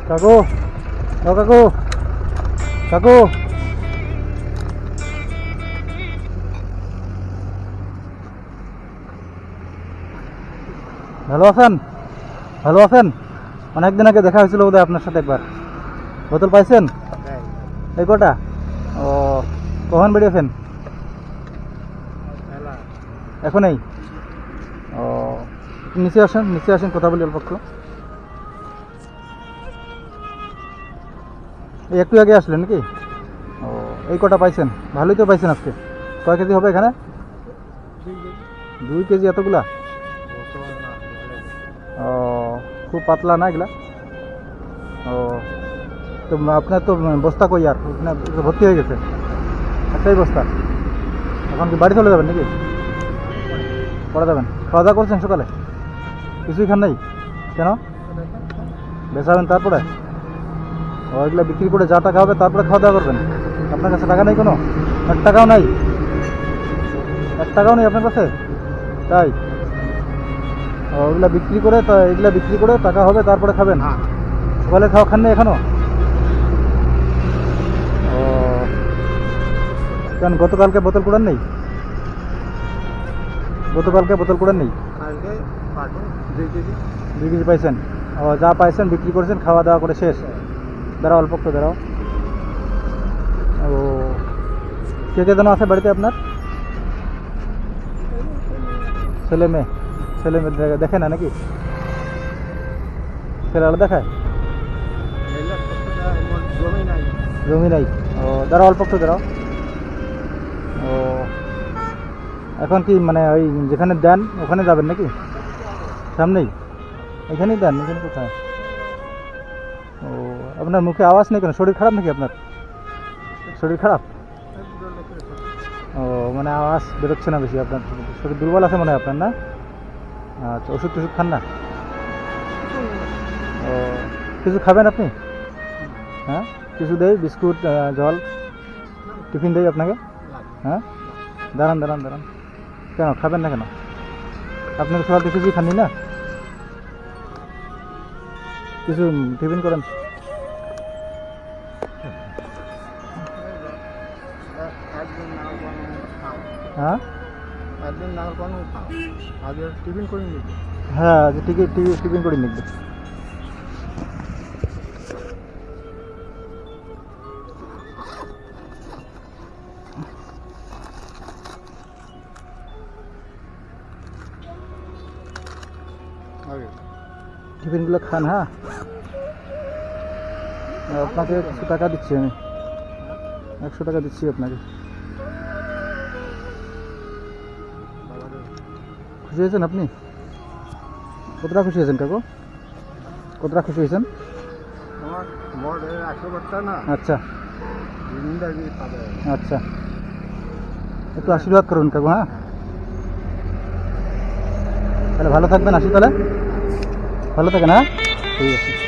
কাকু, ও কাকু, কাকু, ভালো আছেন? ভালো আছেন? অনেকদিন আগে দেখা হয়েছিল বোধহয় আপনার সাথে একবার। বোতল পাইছেন? এই কটা? ও, কখন বেরিয়েছেন? এখনই? ও, নিচে আসেন, নিচে আসেন, কথা বলি অল্প একটু। এই একটু আগে আসলেন নাকি? ও, এই কটা পাইছেন? ভালোই তো পাইছেন আজকে। কয় কেজি হবে এখানে? 2 কেজি এতগুলা? ও, খুব পাতলা না এগুলা? ও, তো আপনার তো বস্তা কই আর ভর্তি হয়ে গেছে? একটাই বস্তা। এখন কি বাড়ি চলে যাবেন নাকি? পরে যাবেন? খাওয়া দাওয়া করছেন সকালে? কিছুই খান নাই? কেন? বেচাবেন তারপরে? ও, এগুলো বিক্রি করে যা টাকা হবে তারপরে খাওয়া দাওয়া করবেন? আপনার কাছে টাকা নেই কোনো? 1 টাকাও নাই? 1 টাকাও নেই আপনার কাছে? তাই? ও, ওগুলা বিক্রি করে, এগুলা বিক্রি করে টাকা হবে তারপরে খাবেন? সকালে খাওয়া খান নাই এখনো? ও, কেন গতকালকে বোতল কুড়ান নেই? গতকালকে বোতল কুড়ান নেই? 2 কেজি পাইছেন? ও, যা পাইছেন বিক্রি করেছেন, খাওয়া দাওয়া করে শেষ? দাঁড়াও অল্প একটু দাঁড়াও। ও, কে কে যেন আছে বাড়িতে আপনার? ছেলে মেয়ে? ছেলে মেয়ে দেখে না নাকি? ছেলেরা দেখায়? জমি নাই? ও, দাঁড়াও অল্প একটু দাঁড়াও। ও, এখন কি মানে ওই যেখানে দেন ওখানে যাবেন নাকি? সামনেই? এখানেই দেন? এখানে কোথায়? ও, আপনার মুখে আওয়াজ নেই কেন? শরীর খারাপ নাকি আপনার? শরীর খারাপ? ও, মানে আওয়াজ বেরোচ্ছে না বেশি আপনার? শরীর দুর্বল আছে মনে হয় আপনার, না? আচ্ছা, ওষুধ টষুধ খান না? ও, কিছু খাবেন আপনি? হ্যাঁ, কিছু দেই, বিস্কুট, জল, টিফিন দেই আপনাকে? হ্যাঁ, দাঁড়ান দাঁড়ান দাঁড়ান। কেন খাবেন না কেন? আপনাকে সকাল থেকে কিছুই খাননি না? কিছু টিফিন করেন। হ্যাঁ, হ্যাঁ, আজ টিফিন করে নিবে। টিফিনগুলো খান। হ্যাঁ, আপনাকে কিছু টাকা দিচ্ছি আমি, 100 টাকা দিচ্ছি আপনাকে। খুশি হয়েছেন আপনি? কতটা খুশি হয়েছেন কাকু? কতটা খুশি হয়েছেন? আচ্ছা আচ্ছা, একটু আশীর্বাদ করুন কাকু। হ্যাঁ, তাহলে ভালো থাকবেন। আসি তাহলে, ভালো থাকেন। হ্যাঁ, ঠিক আছে।